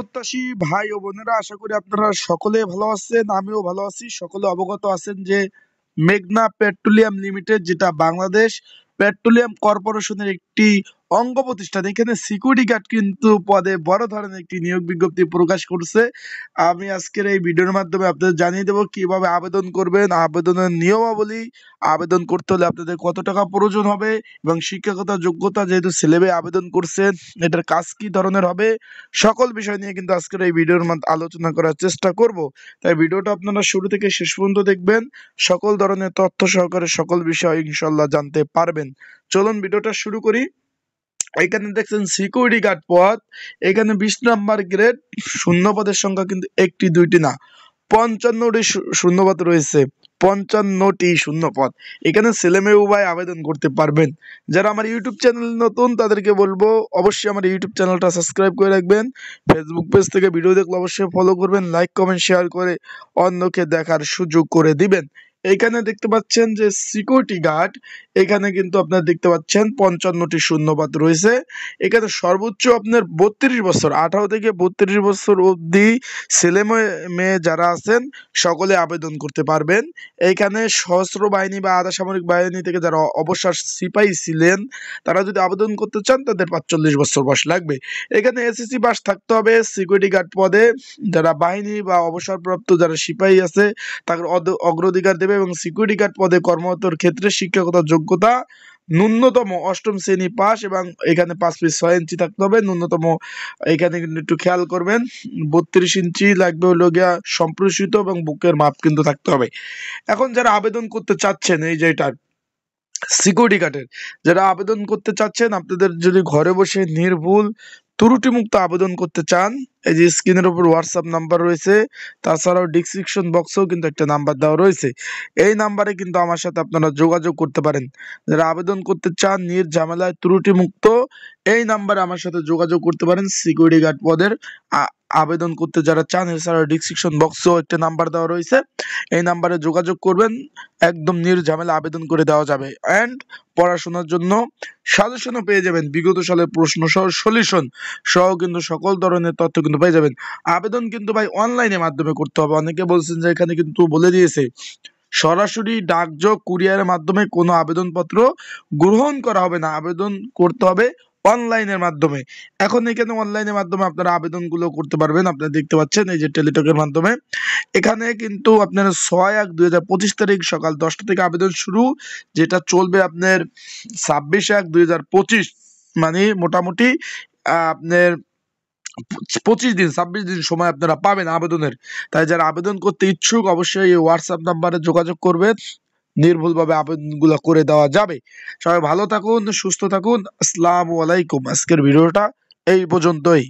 প্রত্যাশী ভাই ও বোনেরা, আশা করি আপনারা সকলে ভালো আছেন। আমিও ভালো আছি। সকলে অবগত আছেন যে মেঘনা পেট্রোলিয়াম লিমিটেড, যেটা বাংলাদেশ পেট্রোলিয়াম কর্পোরেশনের একটি অঙ্গ প্রতিষ্ঠান, এখানে সিকিউরিটি গার্ড কিন্তু পদে বড় ধরনের একটি নিয়োগ বিজ্ঞপ্তি প্রকাশ করছে। আমি আজকের এই ভিডিওর মাধ্যমে আপনাদের জানিয়ে দেবো কিভাবে আবেদন করবেন, আবেদনের নিয়মাবলী, আবেদন করতে হলে আপনাদের কত টাকা প্রয়োজন হবে এবং শিক্ষাগত যোগ্যতা, যেহেতু ছেলে মেয়ে আবেদন করছেন, এটার কাজ কি ধরনের হবে, সকল বিষয় নিয়ে কিন্তু আজকের এই ভিডিওর মধ্যে আলোচনা করার চেষ্টা করব। তাই ভিডিওটা আপনারা শুরু থেকে শেষ পর্যন্ত দেখবেন, সকল ধরনের তথ্য সহকারে সকল বিষয় ইনশাল্লাহ জানতে পারবেন। চলুন ভিডিওটা শুরু করি। এখানে দেখছেন সিকিউরিটি গার্ড পদ, এখানে 20 নাম্বার গ্রেড, শূন্য পদের সংখ্যা কিন্তু একটি দুইটি না, 55টি শূন্যপদ রয়েছে। 55টি শূন্য পদ, এখানে ছেলে মেয়ে উভয় আবেদন করতে পারবেন। যারা আমার ইউটিউব চ্যানেল নতুন তাদেরকে বলবো অবশ্যই আমার ইউটিউব চ্যানেলটা সাবস্ক্রাইব করে রাখবেন। ফেসবুক পেজ থেকে ভিডিও দেখলে অবশ্যই ফলো করবেন, লাইক কমেন্ট শেয়ার করে অন্যকে দেখার সুযোগ করে দিবেন। এইখানে দেখতে পাচ্ছেন যে সিকিউরিটি গার্ড, এখানে কিন্তু আপনারা দেখতে পাচ্ছেন 55টি শূন্যপদ রয়েছে। এখানে সর্বোচ্চ আপনার 32 বছর, 18 থেকে 32 বছর অবধি ছেলে মেয়ে যারা আছেন সকলে আবেদন করতে পারবেন। এইখানে সশস্ত্র বাহিনী বা আধা সামরিক বাহিনী থেকে যারা অবসর সিপাহী ছিলেন, তারা যদি আবেদন করতে চান তাদের 45 বছর বয়স লাগবে। এখানে এসএসসি পাস থাকতে হবে সিকিউরিটি গার্ড পদে। যারা বাহিনী বা অবসরপ্রাপ্ত যারা সিপাহী আছে তাদের অগ্রাধিকার দেবে এবং সিকিউরিটি গার্ড পদে কর্মরতর ক্ষেত্রে শিক্ষাগত যোগ্যতা ন্যূনতম 8ম শ্রেণী পাস এবং এখানে 5 ফিট 6 ইঞ্চি থাকতে হবে ন্যূনতম। এখানে কিন্তু একটু খেয়াল করবেন, 32 ইঞ্চি লাগবে হলো গিয়া সম্প্রসারিত এবং বুকের মাপ কিন্তু থাকতে হবে। এখন যারা আবেদন করতে চাচ্ছেন, এই যে এটা সিকিউরিটি গার্ডের যারা আবেদন করতে চাচ্ছেন, আপনাদের যদি ঘরে বসে নির্ভুল ত্রুটিমুক্ত আবেদন করতে চান, এই যে স্ক্রিনের উপর হোয়াটসঅ্যাপ নাম্বার রয়েছে, তাছাড়াও ডিসক্রিপশন বক্সেও কিন্তু একটা নাম্বার দেওয়া রয়েছে। এই নাম্বারে কিন্তু আমার সাথে আপনারা যোগাযোগ করতে পারেন। যারা আবেদন করতে চান নির্ঝামেলায় ত্রুটিমুক্ত, এই নাম্বারে আমার সাথে যোগাযোগ করতে পারেন সিকিউরিটি গার্ড পদের আবেদন করতে যারা চান। এছাড়াও ডিসক্রিপশন বক্সেও একটা নাম্বার দেওয়া রয়েছে, এই নাম্বারে যোগাযোগ করবেন, একদম নির্ঝামেলা আবেদন করে দেওয়া যাবে। অ্যান্ড পড়াশোনার জন্য সাজেশনও পেয়ে যাবেন, বিগত সালের প্রশ্ন সহ সলিউশন সহ কিন্তু সকল ধরনের তথ্য কিন্তু পেয়ে যাবেন। আবেদন কিন্তু ভাই অনলাইনের মাধ্যমে করতে হবে। অনেকে বলছেন যে এখানে কিন্তু বলে দিয়েছে সরাসরি ডাকযোগ কুরিয়ারের মাধ্যমে কোনো আবেদনপত্র গ্রহণ করা হবে না, আবেদন করতে হবে অনলাইনের মাধ্যমে। এখন এখানে অনলাইনের মাধ্যমে আপনারা আবেদনগুলো করতে পারবেন। আপনারা দেখতে পাচ্ছেন এই যে টেলিটকের মাধ্যমে, এখানে কিন্তু আপনার 6/1/2025 তারিখ সকাল 10টা থেকে আবেদন শুরু, যেটা চলবে আপনার 26/1/2025, মানে মোটামুটি আপনার 25 দিন 26 দিন সময় আপনারা পাবেন আবেদনের। তাই যারা আবেদন করতে ইচ্ছুক অবশ্যই এই হোয়াটসঅ্যাপ নাম্বারে যোগাযোগ করবেন, নির্ভুলভাবে আবেদনগুলো করে দেওয়া যাবে। সবাই ভালো থাকুন, সুস্থ থাকুন। আসসালামু আলাইকুম। আজকের ভিডিওটা এই পর্যন্তই।